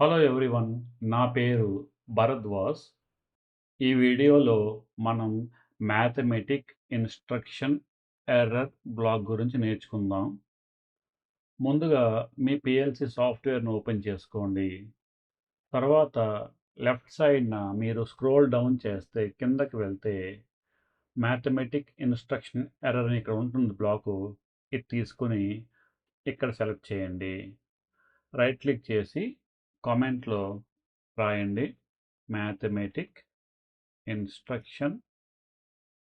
Hello everyone, నా పేరు భరద్వాజ్. ఈ వీడియోలో మనం మ్యాథమెటిక్ ఇన్స్ట్రక్షన్ ఎర్రర్ బ్లాక్ గురించి నేర్చుకుందాం. ముందుగా మీ పిఎల్సి సాఫ్ట్వేర్ను ఓపెన్ చేసుకోండి. తర్వాత లెఫ్ట్ సైడ్న మీరు స్క్రోల్ డౌన్ చేస్తే కిందకి వెళ్తే మ్యాథమెటిక్ ఇన్స్ట్రక్షన్ ఎర్రర్ అని ఇక్కడ ఉంటుంది బ్లాకు. ఇది తీసుకుని ఇక్కడ సెలెక్ట్ చేయండి. రైట్ క్లిక్ చేసి కామెంట్లో రాయండి మ్యాథమెటిక్ ఇన్స్ట్రక్షన్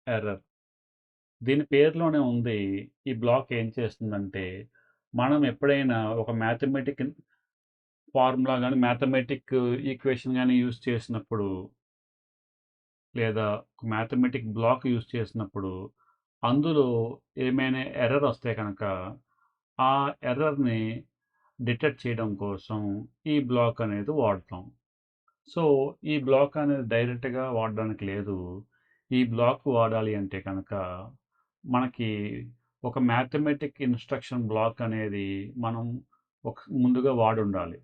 ఎర్రర్. దీని పేరులోనే ఉంది. ఈ బ్లాక్ ఏం చేస్తుందంటే, మనం ఎప్పుడైనా ఒక మ్యాథమెటిక్ ఫార్ములా కానీ మ్యాథమెటిక్ ఈక్వేషన్ కానీ యూజ్ చేసినప్పుడు, లేదా మ్యాథమెటిక్ బ్లాక్ యూజ్ చేసినప్పుడు అందులో ఏమైనా ఎర్రర్ వస్తే కనుక ఆ ఎర్రర్ని డిటెక్ట్ చేయడం కోసం ఈ బ్లాక్ అనేది వాడతాం. సో ఈ బ్లాక్ అనేది డైరెక్ట్గా వాడడానికి లేదు. ఈ బ్లాక్ వాడాలి అంటే కనుక మనకి ఒక మ్యాథమెటిక్ ఇన్స్ట్రక్షన్ బ్లాక్ అనేది మనం ముందుగా వాడి ఉండాలి.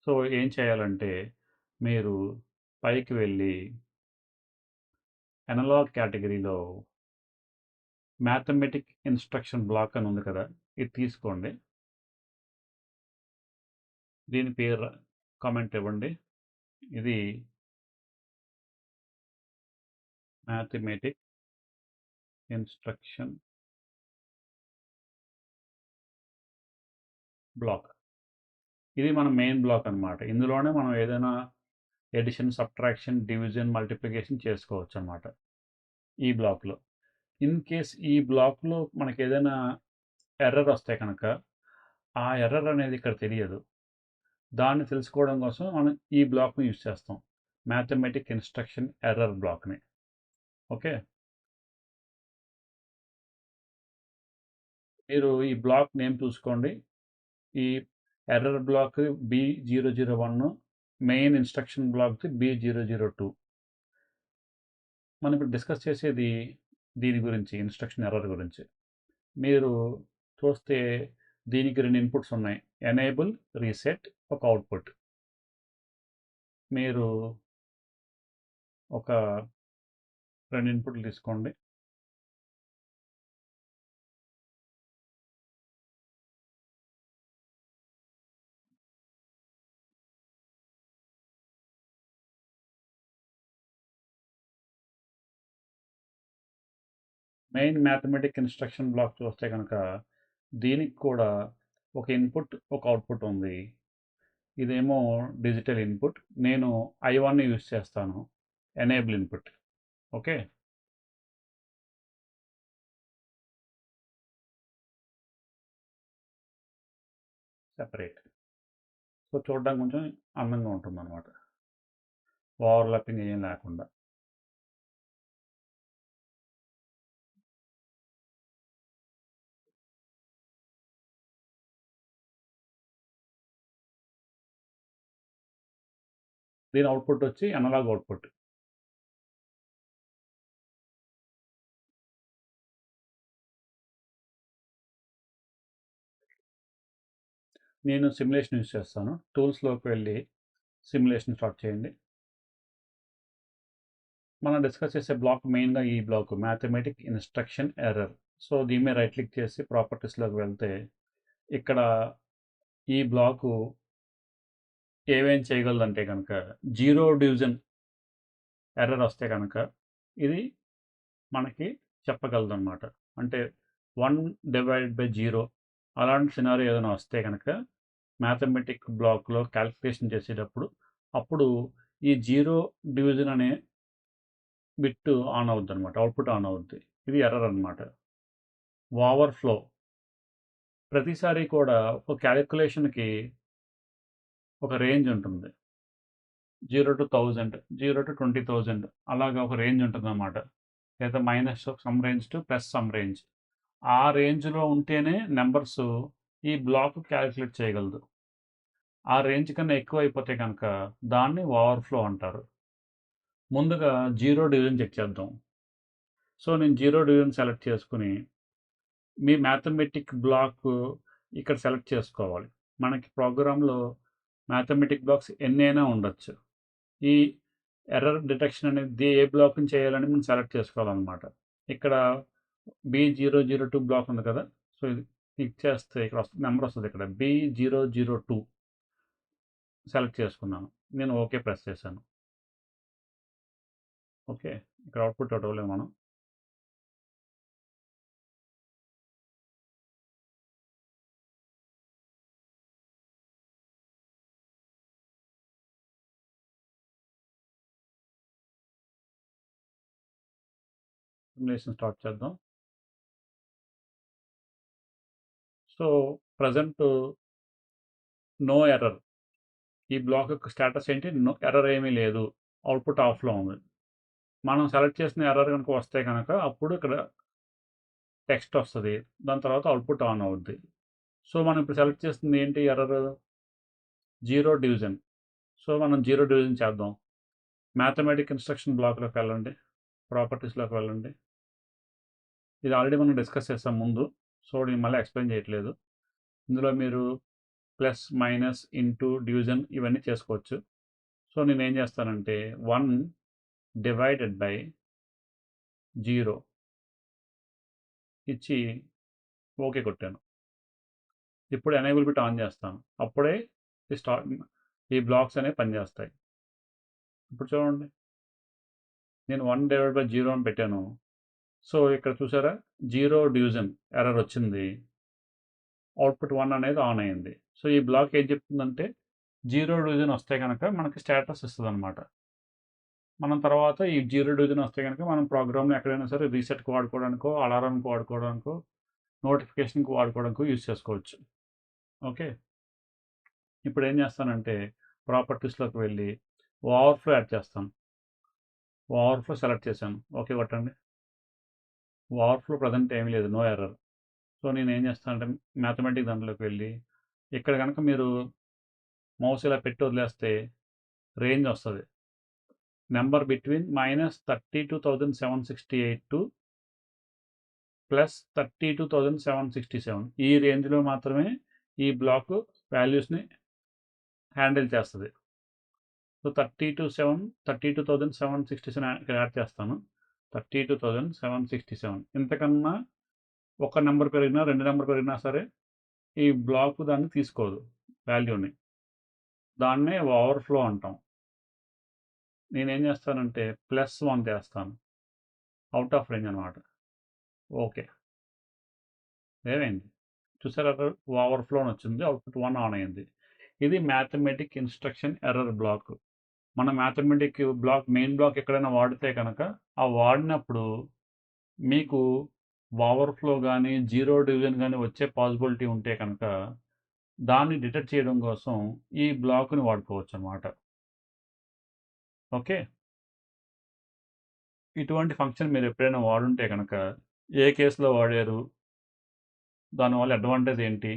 సో ఏం చేయాలంటే, మీరు పైకి వెళ్ళి అనలాగ్ కేటగిరీలో మ్యాథమెటిక్ ఇన్స్ట్రక్షన్ బ్లాక్ అని ఉంది కదా, ఇది తీసుకోండి. దీని పేరు కామెంట్ ఇవ్వండి. ఇది మ్యాథమెటిక్ ఇన్స్ట్రక్షన్ బ్లాక్. ఇది మన మెయిన్ బ్లాక్ అనమాట. ఇందులోనే మనం ఏదైనా ఎడిషన్, సబ్ట్రాక్షన్, డివిజన్, మల్టిప్లికేషన్ చేసుకోవచ్చు అనమాట ఈ బ్లాక్లో. ఇన్ కేస్ ఈ బ్లాక్లో మనకి ఏదైనా ఎర్రర్ వస్తే కనుక ఆ ఎర్రర్ అనేది ఇక్కడ తెలియదు. దాన్ని తెలుసుకోవడం కోసం మనం ఈ బ్లాక్ని యూజ్ చేస్తాం, మ్యాథమెటిక్ ఇన్స్ట్రక్షన్ ఎర్రర్ బ్లాక్ని. ఓకే, మీరు ఈ బ్లాక్ నేమ్ చూసుకోండి. ఈ error block B001, main instruction block B002. మనం ఇప్పుడు డిస్కస్ చేసేది దీని గురించి, ఇన్స్ట్రక్షన్ ఎర్రర్ గురించి. మీరు చూస్తే దీనికి 2 ఇన్పుట్స్ ఉన్నాయి, ఎనేబుల్, రీసెట్, ఒక అవుట్పుట్. మీరు ఒక 2 ఇన్పుట్లు తీసుకోండి. మెయిన్ మ్యాథమెటిక్ ఇన్స్ట్రక్షన్ బ్లాక్ చూస్తే కనుక దీనికి కూడా ఒక ఇన్పుట్, ఒక అవుట్పుట్ ఉంది. ఇదేమో డిజిటల్ ఇన్పుట్. నేను I1 యూజ్ చేస్తాను, enable input. Okay, separate. So చూడడానికి కొంచెం అందంగా ఉంటుంది అనమాట, ఓవర్లాపింగ్ ఏం లేకుండా. దీని అవుట్పుట్ వచ్చి అనలాగ్ అవుట్పుట్. నేను సిమ్యులేషన్ యూజ్ చేస్తాను. టూల్స్లోకి వెళ్ళి సిమ్యులేషన్ స్టార్ట్ చేయండి. మనం డిస్కస్ చేసే బ్లాక్ మెయిన్గా ఈ block mathematic instruction error. So దీని మీద రైట్ క్లిక్ చేసి ప్రాపర్టీస్లోకి వెళ్తే ఇక్కడ ఈ బ్లాకు ఏమేం చేయగలదంటే కనుక, జీరో డివిజన్ ఎర్రర్ వస్తే కనుక ఇది మనకి చెప్పగలదు అనమాట. అంటే 1/0 అలాంటి సినారీ ఏదైనా వస్తే కనుక మ్యాథమెటిక్ బ్లాక్లో క్యాలిక్యులేషన్ చేసేటప్పుడు అప్పుడు ఈ జీరో డివిజన్ అనే బిట్ ఆన్ అవుద్ది అనమాట, అవుట్పుట్ ఆన్ అవుద్ది. ఇది ఎర్రర్ అనమాట. ఓవర్ఫ్లో ప్రతిసారి కూడా ఒక క్యాలిక్యులేషన్కి ఒక రేంజ్ ఉంటుంది, 0 to 1000, 0 to 20,000, అలాగా ఒక రేంజ్ ఉంటుంది అన్నమాట. లేదా minus sum range to plus some range. ఆ రేంజ్లో ఉంటేనే నెంబర్స్ ఈ బ్లాక్ క్యాలిక్యులేట్ చేయగలదు. ఆ రేంజ్ కన్నా ఎక్కువ అయిపోతే కనుక దాన్ని ఓవర్ఫ్లో అంటారు. ముందుగా జీరో డివిజన్ చెక్ చేద్దాం. సో నేను జీరో డివిజన్ సెలెక్ట్ చేసుకుని మీ మ్యాథమెటిక్ బ్లాక్ ఇక్కడ సెలెక్ట్ చేసుకోవాలి. మనకి ప్రోగ్రాంలో మ్యాథమెటిక్ బ్లాక్స్ ఎన్నైనా ఉండొచ్చు. ఈ ఎర్రర్ డిటెక్షన్ అనేది ఏ బ్లాక్‌ని చేయాలని మనం సెలెక్ట్ చేసుకోవాలనమాట. ఇక్కడ B002 బ్లాక్ ఉంది కదా! సో, ఇది క్లిక్ చేస్తే ఇక్కడ నంబర్ వస్తది ఇక్కడ. B002 సెలెక్ట్ చేసుకున్నాను. నేను ఓకే ప్రెస్ చేశాను. ఓకే. ఇక్కడ అవుట్‌పుట్ ఇవ్వలేము మనం. సిమ్యులేషన్ స్టార్ట్ చేద్దాం. So, present no error. ఈ బ్లాక్ యొక్క స్టేటస్ ఏంటి? ఎర్రర్ ఏమీ లేదు. అవుట్‌పుట్ ఆఫ్‌లో ఉంది. మనం సెలెక్ట్ చేసిన ఎర్రర్ గనుక వస్తే గనక అప్పుడు ఇక్కడ టెక్స్ట్ వస్తది. దాని తర్వాత అవుట్‌పుట్ ఆన్ అవుద్ది. సో, మనం ఇప్పుడు సెలెక్ట్ చేస్తుంది ఏంటి ఎర్రర్? 0 డివిజన్. సో, మనం 0 డివిజన్ చేద్దాం. మ్యాథమెటిక్ ఇన్‌స్ట్రక్షన్ బ్లాక్‌లోకి వెళ్ళండి. ప్రాపర్టీస్‌లోకి వెళ్ళండి. ఇది ఆల్రెడీ మనం డిస్కస్ చేసాం ముందు. సో, నేను మళ్ళీ ఎక్స్‌ప్లెయిన్ చేయట్లేదు. ఇందులో మీరు ప్లస్, మైనస్, ఇంటూ, డివిజన్ ఇవన్నీ చేసుకోవచ్చు. సో, నేనేం చేస్తానంటే 1 డివైడెడ్ బై 0 ఇచ్చి ఓకే కొట్టాను. ఇప్పుడు ఎనేబుల్ బిట్ ఆన్ చేస్తాను. అప్పుడే ఈ బ్లాక్స్ అనేవి పనిచేస్తాయి. ఇప్పుడు చూడండి. నేను 1 డివైడ్ బై 0 అని పెట్టాను. సో, ఇక్కడ చూసారా 0 డివిజన్ ఎర్రర్ వచ్చింది. అవుట్‌పుట్ 1 అనేది ఆన్ అయింది. సో, ఈ బ్లాక్ ఏం చెప్తుందంటే 0 డివిజన్ వస్తే గనక మనకి స్టేటస్ ఇస్తదనమాట. మనం తర్వాత ఈ 0 డివిజన్ వస్తే గనక మనం ప్రోగ్రామ్‌ని ఎక్కడైనా సరే రీసెట్‌కి వాడుకోవడానికో, అలారంకి వాడుకోవడానికో, నోటిఫికేషన్‌కి వాడుకోవడానికో యూజ్ చేసుకోవచ్చు. ఓకే. ఇప్పుడు ఏం చేస్తానంటే ప్రాపర్టీస్‌లోకి వెళ్ళి ఓవర్‌ఫ్లో యాడ్ చేస్తాను. ఓవర్‌ఫ్లో సెలెక్ట్ చేశాను. ఓకే కొట్టండి. ఓవర్‌ఫ్లో ప్రెజెంట్ ఏమీ లేదు. No error. సో, నేనేం చేస్తానంటే మ్యాథమెటిక్ దాంట్లోకి వెళ్ళి ఇక్కడ గనక మీరు మౌస్ ఇలా పెట్టి వదిలేస్తే రేంజ్ వస్తది. నంబర్ బిట్వీన్ -32,768 టు +32,767 ఈ రేంజ్‌లో మాత్రమే ఈ బ్లాక్ వాల్యూస్‌ని హ్యాండిల్ చేస్తది. సో, 32,767 ఇక్కడ యాడ్ చేస్తాను. 32,767 ఇంతకన్నా ఒక నంబర్ పెరిగినా, 2 నంబర్ పెరిగినా సరే ఈ బ్లాక్ దాన్ని తీసుకోదు వాల్యూని. దాన్నే ఓవర్‌ఫ్లో అంటాం. నేనేం చేస్తానంటే +1 చేస్తాను. ఔట్ ఆఫ్ రేంజ్ అనమాట. ఓకే. ఏమైంది? చూసారా ఓవర్‌ఫ్లో అని వచ్చింది. అవుట్‌పుట్ 1 ఆన్ అయింది. ఇది మ్యాథమెటిక్ ఇన్‌స్ట్రక్షన్ ఎర్రర్ బ్లాక్. మన మ్యాథమెటిక్ బ్లాక్ మెయిన్ బ్లాక్ ఎక్కడైనా వాడితే కనుక ఆ వాడినప్పుడు మీకు ఓవర్‌ఫ్లో గానీ, 0 డివిజన్ గానీ వచ్చే పాసిబిలిటీ ఉంటే కనుక దాన్ని డిటెక్ట్ చేయడం కోసం ఈ బ్లాక్‌ని వాడుకోవచ్చనమాట. ఓకే. ఇటువంటి ఫంక్షన్ మీరు ఎప్పుడైనా వాడుంటే కనుక ఏ కేస్‌లో వాడారు? దానివల్ల అడ్వాంటేజ్ ఏంటి?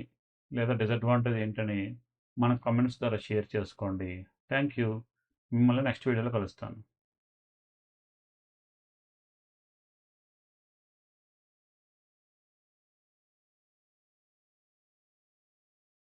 లేదా డిసడ్వాంటేజ్ ఏంటని మన కామెంట్స్ ద్వారా షేర్ చేసుకోండి. Thank you. మిమ్మల్ని నెక్స్ట్ వీడియోలో కలుస్తాను.